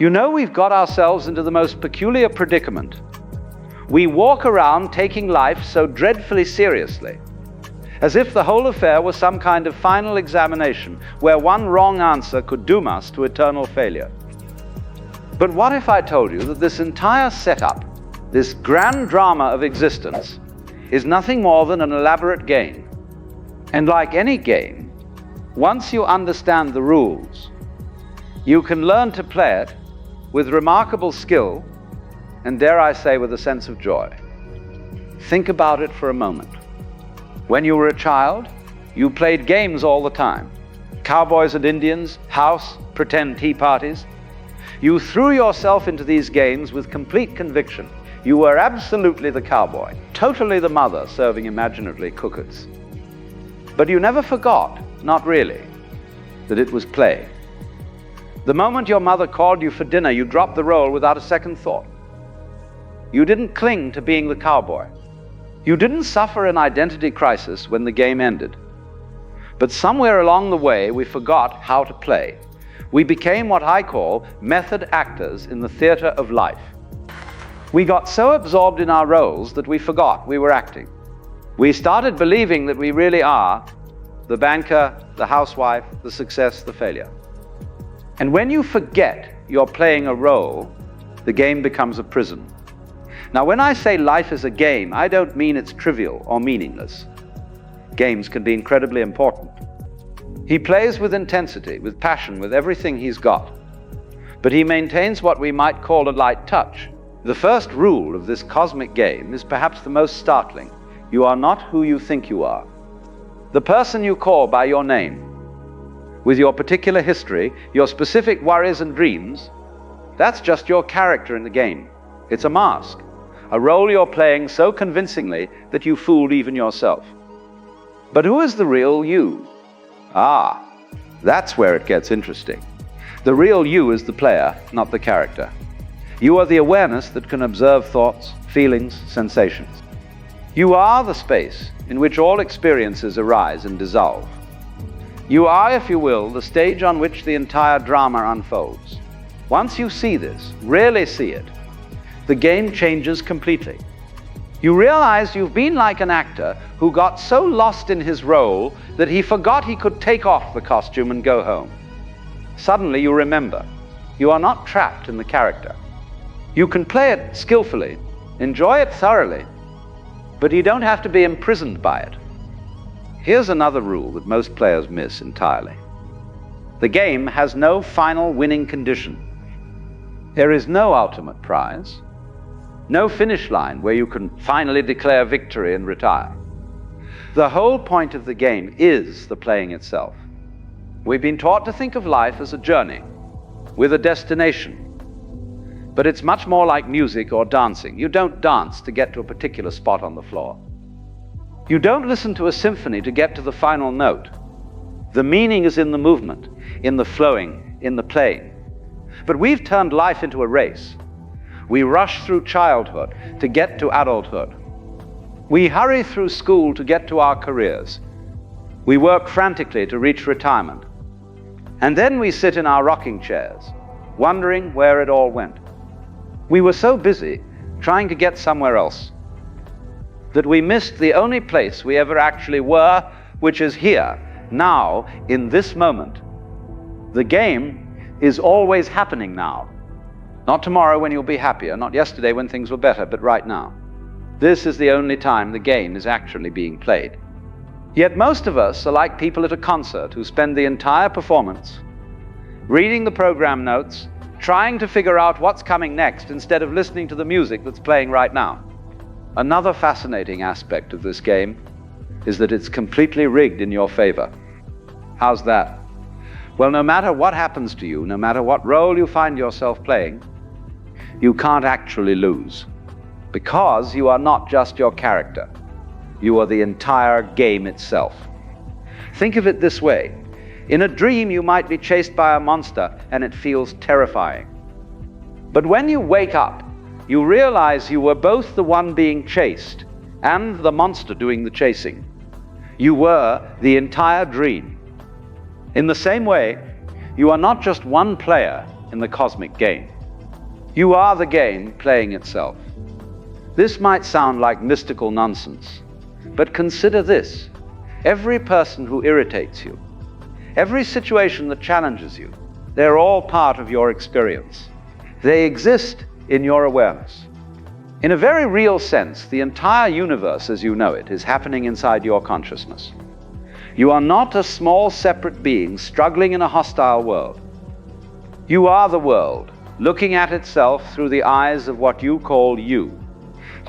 You know, we've got ourselves into the most peculiar predicament. We walk around taking life so dreadfully seriously, as if the whole affair was some kind of final examination where one wrong answer could doom us to eternal failure. But what if I told you that this entire setup, this grand drama of existence, is nothing more than an elaborate game? And like any game, once you understand the rules, you can learn to play it with remarkable skill and, dare I say, with a sense of joy. Think about it for a moment. When you were a child, you played games all the time. Cowboys and Indians, house, pretend tea parties. You threw yourself into these games with complete conviction. You were absolutely the cowboy, totally the mother serving imaginary cookers. But you never forgot, not really, that it was play. The moment your mother called you for dinner, you dropped the role without a second thought. You didn't cling to being the cowboy. You didn't suffer an identity crisis when the game ended. But somewhere along the way, we forgot how to play. We became what I call method actors in the theater of life. We got so absorbed in our roles that we forgot we were acting. We started believing that we really are the banker, the housewife, the success, the failure. And when you forget you're playing a role, the game becomes a prison. Now, when I say life is a game, I don't mean it's trivial or meaningless. Games can be incredibly important. He plays with intensity, with passion, with everything he's got. But he maintains what we might call a light touch. The first rule of this cosmic game is perhaps the most startling. You are not who you think you are. The person you call by your name, with your particular history, your specific worries and dreams, that's just your character in the game. It's a mask, a role you're playing so convincingly that you fooled even yourself. But who is the real you? Ah, that's where it gets interesting. The real you is the player, not the character. You are the awareness that can observe thoughts, feelings, sensations. You are the space in which all experiences arise and dissolve. You are, if you will, the stage on which the entire drama unfolds. Once you see this, really see it, the game changes completely. You realize you've been like an actor who got so lost in his role that he forgot he could take off the costume and go home. Suddenly you remember, you are not trapped in the character. You can play it skillfully, enjoy it thoroughly, but you don't have to be imprisoned by it. Here's another rule that most players miss entirely. The game has no final winning condition. There is no ultimate prize, no finish line where you can finally declare victory and retire. The whole point of the game is the playing itself. We've been taught to think of life as a journey with a destination. But it's much more like music or dancing. You don't dance to get to a particular spot on the floor. You don't listen to a symphony to get to the final note. The meaning is in the movement, in the flowing, in the playing. But we've turned life into a race. We rush through childhood to get to adulthood. We hurry through school to get to our careers. We work frantically to reach retirement. And then we sit in our rocking chairs, wondering where it all went. We were so busy trying to get somewhere else that we missed the only place we ever actually were, which is here, now, in this moment. The game is always happening now. Not tomorrow when you'll be happier, not yesterday when things were better, but right now. This is the only time the game is actually being played. Yet most of us are like people at a concert who spend the entire performance reading the program notes, trying to figure out what's coming next instead of listening to the music that's playing right now. Another fascinating aspect of this game is that it's completely rigged in your favor. How's that? Well, no matter what happens to you, no matter what role you find yourself playing, you can't actually lose, because you are not just your character. You are the entire game itself. Think of it this way. In a dream, you might be chased by a monster and it feels terrifying. But when you wake up, you realize you were both the one being chased and the monster doing the chasing. You were the entire dream. In the same way, you are not just one player, in the cosmic game. You are the game playing itself. This might sound like mystical nonsense, but consider this. Every person who irritates you, every situation that challenges you, they're all part of your experience. They exist in your awareness. In a very real sense, the entire universe as you know it is happening inside your consciousness. You are not a small separate being struggling in a hostile world. You are the world, looking at itself through the eyes of what you call you.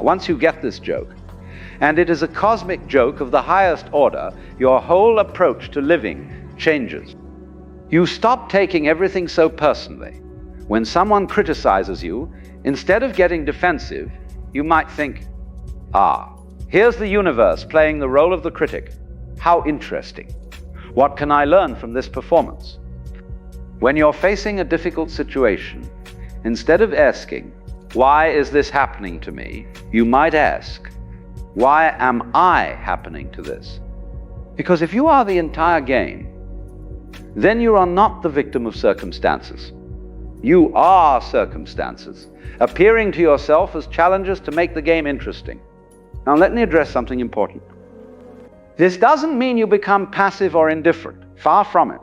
Once you get this joke, and it is a cosmic joke of the highest order, your whole approach to living changes. You stop taking everything so personally. When someone criticizes you, instead of getting defensive, you might think, here's the universe playing the role of the critic. How interesting. What can I learn from this performance? When you're facing a difficult situation, instead of asking, why is this happening to me? You might ask, why am I happening to this? Because if you are the entire game, then you are not the victim of circumstances. You are circumstances, appearing to yourself as challenges to make the game interesting. Now let me address something important. This doesn't mean you become passive or indifferent. Far from it.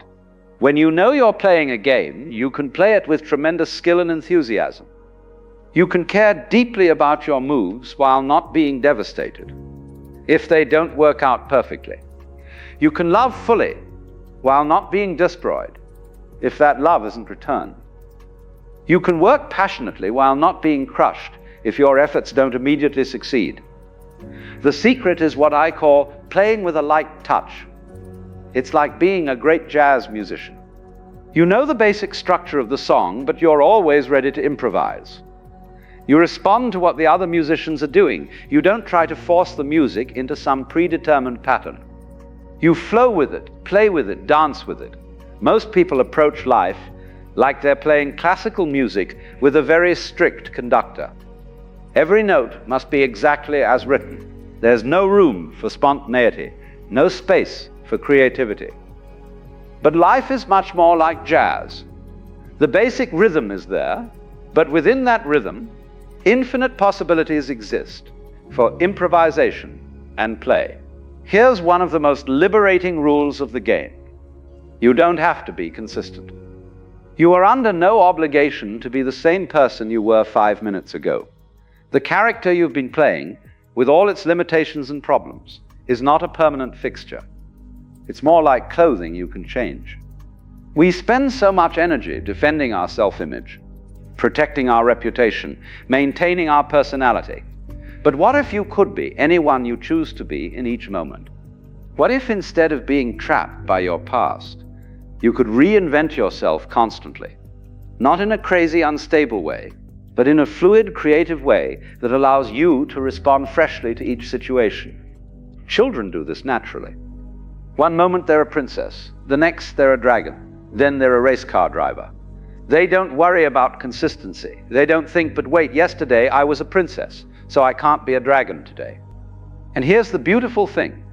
When you know you're playing a game, you can play it with tremendous skill and enthusiasm. You can care deeply about your moves while not being devastated if they don't work out perfectly. You can love fully while not being destroyed if that love isn't returned. You can work passionately while not being crushed if your efforts don't immediately succeed. The secret is what I call playing with a light touch. It's like being a great jazz musician. You know the basic structure of the song, but you're always ready to improvise. You respond to what the other musicians are doing. You don't try to force the music into some predetermined pattern. You flow with it, play with it, dance with it. Most people approach life like they're playing classical music with a very strict conductor. Every note must be exactly as written. There's no room for spontaneity, no space for creativity. But life is much more like jazz. The basic rhythm is there, but within that rhythm, infinite possibilities exist for improvisation and play. Here's one of the most liberating rules of the game. You don't have to be consistent. You are under no obligation to be the same person you were 5 minutes ago. The character you've been playing, with all its limitations and problems, is not a permanent fixture. It's more like clothing you can change. We spend so much energy defending our self-image, protecting our reputation, maintaining our personality. But what if you could be anyone you choose to be in each moment? What if instead of being trapped by your past, you could reinvent yourself constantly? Not in a crazy, unstable way, but in a fluid, creative way that allows you to respond freshly to each situation. Children do this naturally. One moment they're a princess, the next they're a dragon, then they're a race car driver. They don't worry about consistency. They don't think, but wait, yesterday I was a princess, so I can't be a dragon today. And here's the beautiful thing.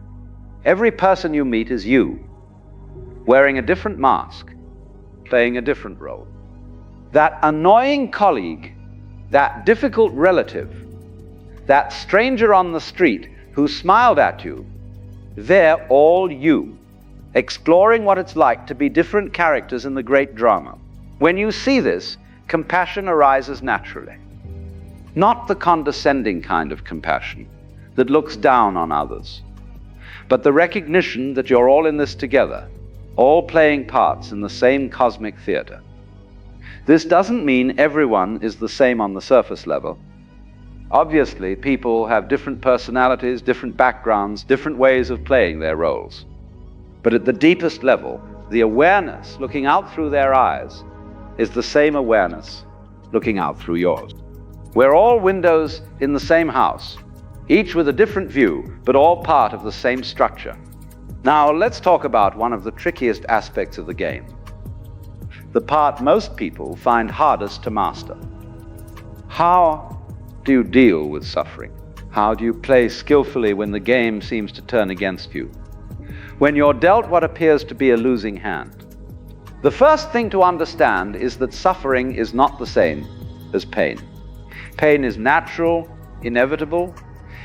Every person you meet is you, wearing a different mask, playing a different role. That annoying colleague, that difficult relative, that stranger on the street who smiled at you, they're all you, exploring what it's like to be different characters in the great drama. When you see this, compassion arises naturally. Not the condescending kind of compassion that looks down on others, but the recognition that you're all in this together, all playing parts in the same cosmic theater. This doesn't mean everyone is the same on the surface level. Obviously, people have different personalities, different backgrounds, different ways of playing their roles. But at the deepest level, the awareness looking out through their eyes is the same awareness looking out through yours. We're all windows in the same house, each with a different view, but all part of the same structure. Now, let's talk about one of the trickiest aspects of the game, the part most people find hardest to master. How do you deal with suffering? How do you play skillfully when the game seems to turn against you? When you're dealt what appears to be a losing hand? The first thing to understand is that suffering is not the same as pain. Pain is natural, inevitable.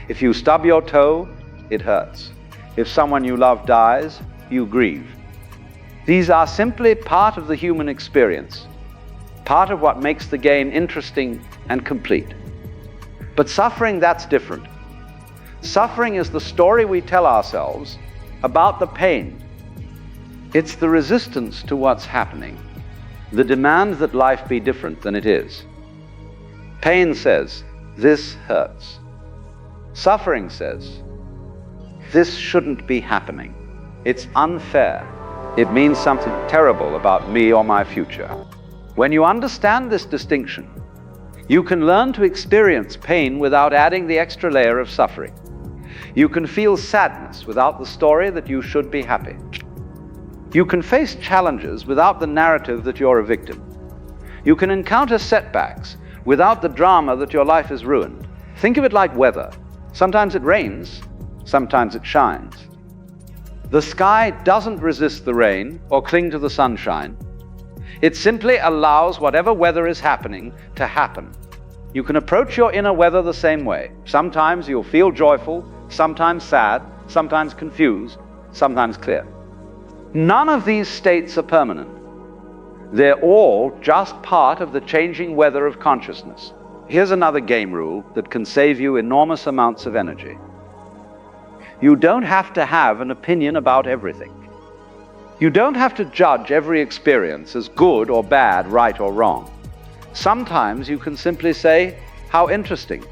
If you stub your toe, it hurts. If someone you love dies, you grieve. These are simply part of the human experience, part of what makes the game interesting and complete. But suffering, that's different. Suffering is the story we tell ourselves about the pain. It's the resistance to what's happening, the demand that life be different than it is. Pain says, this hurts. Suffering says, this shouldn't be happening. It's unfair. It means something terrible about me or my future. When you understand this distinction, you can learn to experience pain without adding the extra layer of suffering. You can feel sadness without the story that you should be happy. You can face challenges without the narrative that you're a victim. You can encounter setbacks without the drama that your life is ruined. Think of it like weather. Sometimes it rains, sometimes it shines. The sky doesn't resist the rain or cling to the sunshine. It simply allows whatever weather is happening to happen. You can approach your inner weather the same way. Sometimes you'll feel joyful, sometimes sad, sometimes confused, sometimes clear. None of these states are permanent. They're all just part of the changing weather of consciousness. Here's another game rule that can save you enormous amounts of energy. You don't have to have an opinion about everything. You don't have to judge every experience as good or bad, right or wrong. Sometimes you can simply say, how interesting,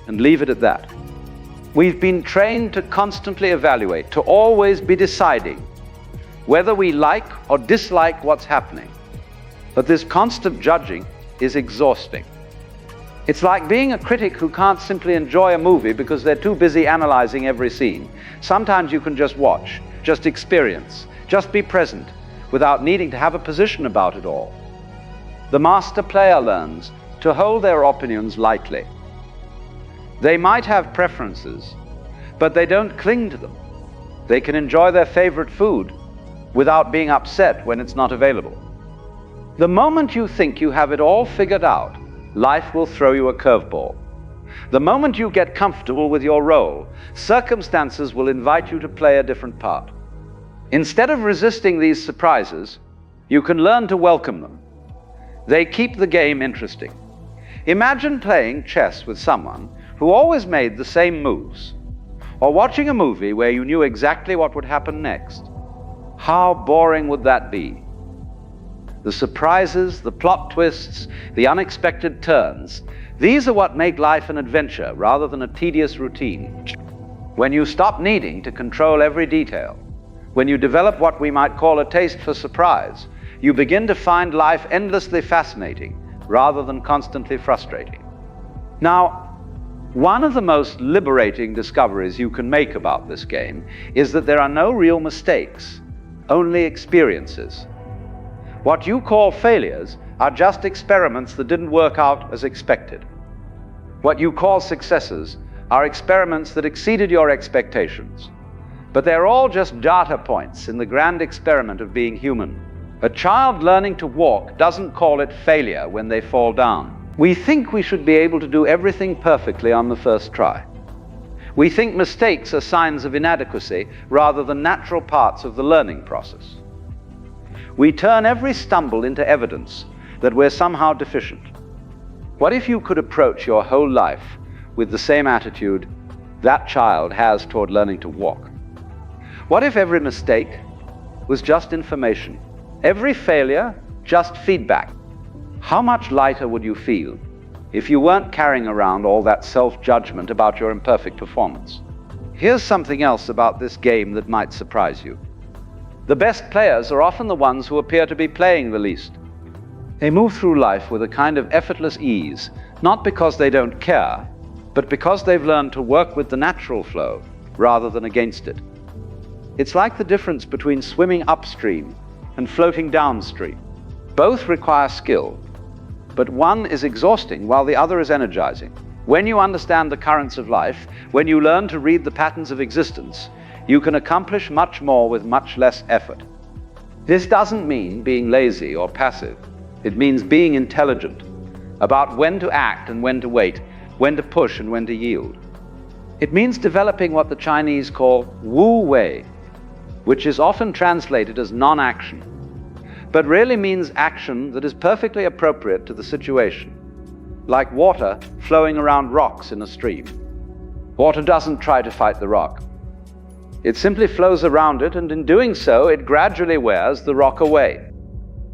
and leave it at that. We've been trained to constantly evaluate, to always be deciding whether we like or dislike what's happening. But this constant judging is exhausting. It's like being a critic who can't simply enjoy a movie because they're too busy analyzing every scene. Sometimes you can just watch, just experience, just be present, without needing to have a position about it all. The master player learns to hold their opinions lightly. They might have preferences, but they don't cling to them. They can enjoy their favorite food without being upset when it's not available. The moment you think you have it all figured out, life will throw you a curveball. The moment you get comfortable with your role, circumstances will invite you to play a different part. Instead of resisting these surprises, you can learn to welcome them. They keep the game interesting. Imagine playing chess with someone who always made the same moves, or watching a movie where you knew exactly what would happen next. How boring would that be? The surprises, the plot twists, the unexpected turns, these are what make life an adventure rather than a tedious routine. When you stop needing to control every detail, when you develop what we might call a taste for surprise, you begin to find life endlessly fascinating rather than constantly frustrating. Now, one of the most liberating discoveries you can make about this game is that there are no real mistakes, only experiences. What you call failures are just experiments that didn't work out as expected. What you call successes are experiments that exceeded your expectations. But they're all just data points in the grand experiment of being human. A child learning to walk doesn't call it failure when they fall down. We think we should be able to do everything perfectly on the first try. We think mistakes are signs of inadequacy rather than natural parts of the learning process. We turn every stumble into evidence that we're somehow deficient. What if you could approach your whole life with the same attitude that child has toward learning to walk? What if every mistake was just information? Every failure, just feedback? How much lighter would you feel if you weren't carrying around all that self-judgment about your imperfect performance? Here's something else about this game that might surprise you. The best players are often the ones who appear to be playing the least. They move through life with a kind of effortless ease, not because they don't care, but because they've learned to work with the natural flow rather than against it. It's like the difference between swimming upstream and floating downstream. Both require skill, but one is exhausting while the other is energizing. When you understand the currents of life, when you learn to read the patterns of existence, you can accomplish much more with much less effort. This doesn't mean being lazy or passive. It means being intelligent about when to act and when to wait, when to push and when to yield. It means developing what the Chinese call Wu Wei, which is often translated as non-action, but really means action that is perfectly appropriate to the situation, like water flowing around rocks in a stream. Water doesn't try to fight the rock. It simply flows around it, and in doing so, it gradually wears the rock away.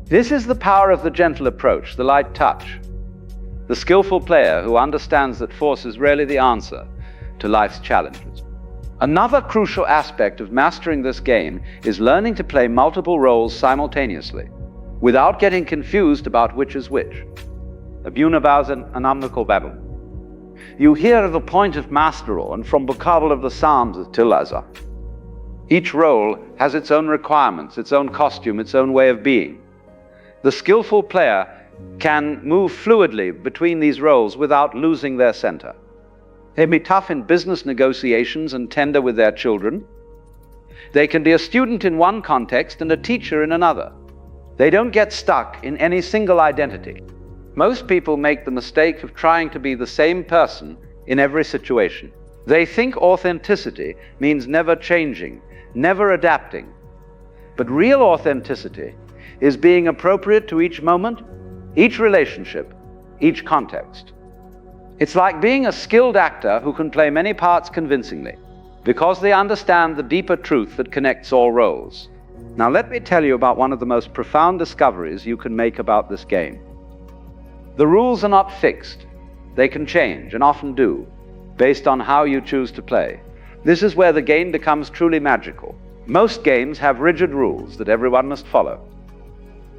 This is the power of the gentle approach, the light touch, the skillful player who understands that force is rarely the answer to life's challenges. Another crucial aspect of mastering this game is learning to play multiple roles simultaneously, without getting confused about which is which. You hear the point of masteral, and from Bukabel of the Psalms is Tilaza. Each role has its own requirements, its own costume, its own way of being. The skillful player can move fluidly between these roles without losing their center. They can be tough in business negotiations and tender with their children. They can be a student in one context and a teacher in another. They don't get stuck in any single identity. Most people make the mistake of trying to be the same person in every situation. They think authenticity means never changing, never adapting. But real authenticity is being appropriate to each moment, each relationship, each context. It's like being a skilled actor who can play many parts convincingly, because they understand the deeper truth that connects all roles. Now let me tell you about one of the most profound discoveries you can make about this game. The rules are not fixed. They can change, and often do, based on how you choose to play. This is where the game becomes truly magical. Most games have rigid rules that everyone must follow.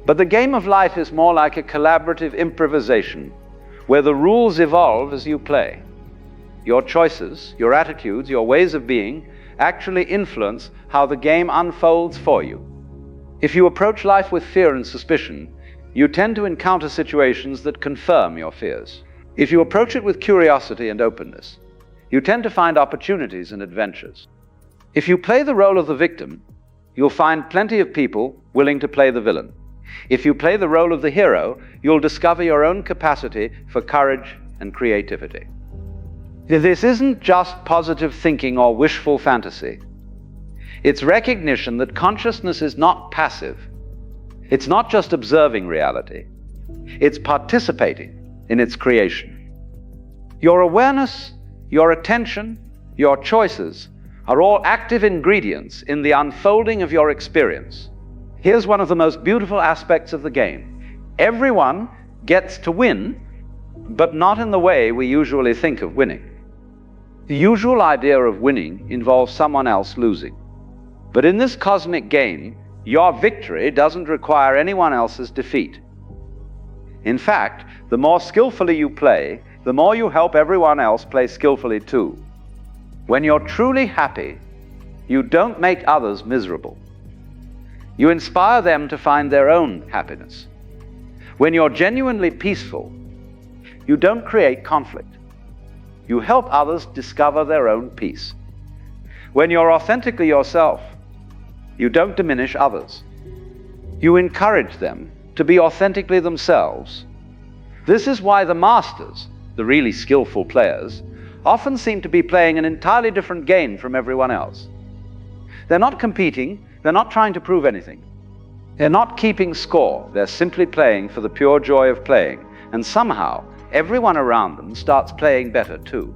But the game of life is more like a collaborative improvisation, where the rules evolve as you play. Your choices, your attitudes, your ways of being actually influence how the game unfolds for you. If you approach life with fear and suspicion, you tend to encounter situations that confirm your fears. If you approach it with curiosity and openness, you tend to find opportunities and adventures. If you play the role of the victim, you'll find plenty of people willing to play the villain. If you play the role of the hero, you'll discover your own capacity for courage and creativity. This isn't just positive thinking or wishful fantasy. It's recognition that consciousness is not passive. It's not just observing reality. It's participating in its creation. Your awareness, your attention, your choices are all active ingredients in the unfolding of your experience. Here's one of the most beautiful aspects of the game. Everyone gets to win, but not in the way we usually think of winning. The usual idea of winning involves someone else losing. But in this cosmic game, your victory doesn't require anyone else's defeat. In fact, the more skillfully you play, the more you help everyone else play skillfully too. When you're truly happy, you don't make others miserable. You inspire them to find their own happiness. When you're genuinely peaceful, you don't create conflict. You help others discover their own peace. When you're authentically yourself, you don't diminish others. You encourage them to be authentically themselves. This is why the masters, the really skillful players, often seem to be playing an entirely different game from everyone else. They're not competing, they're not trying to prove anything. They're not keeping score, they're simply playing for the pure joy of playing, and somehow everyone around them starts playing better too.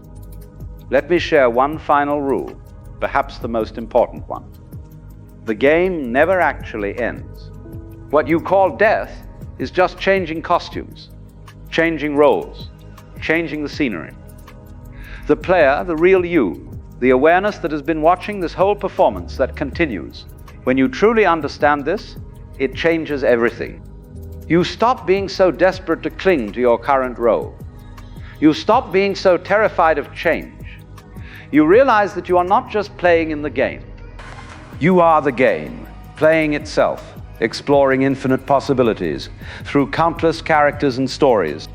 Let me share one final rule, perhaps the most important one. The game never actually ends. What you call death is just changing costumes, changing roles, changing the scenery. The player, the real you, the awareness that has been watching this whole performance that continues. When you truly understand this, it changes everything. You stop being so desperate to cling to your current role. You stop being so terrified of change. You realize that you are not just playing in the game. You are the game, playing itself, exploring infinite possibilities through countless characters and stories.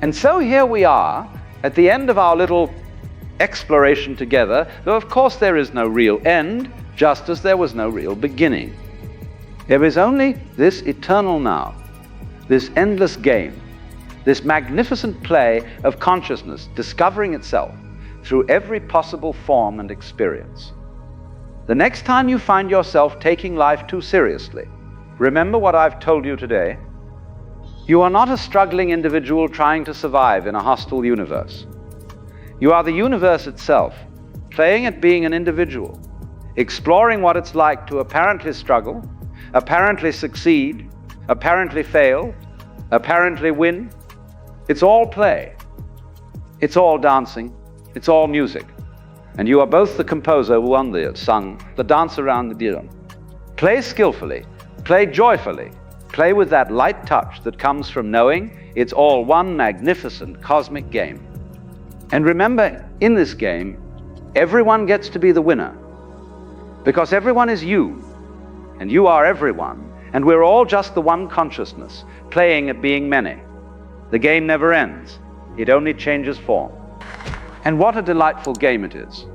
And so here we are, at the end of our little exploration together, though of course there is no real end, just as there was no real beginning. There is only this eternal now, this endless game, this magnificent play of consciousness discovering itself through every possible form and experience. The next time you find yourself taking life too seriously, remember what I've told you today. You are not a struggling individual trying to survive in a hostile universe. You are the universe itself, playing at being an individual, exploring what it's like to apparently struggle, apparently succeed, apparently fail, apparently win. It's all play. It's all dancing. It's all music. And you are both the composer who on the sung the dance around the diran. Play skillfully, play joyfully, play with that light touch that comes from knowing it's all one magnificent cosmic game. And remember, in this game, everyone gets to be the winner, because everyone is you, and you are everyone, and we're all just the one consciousness, playing at being many. The game never ends. It only changes form. And what a delightful game it is.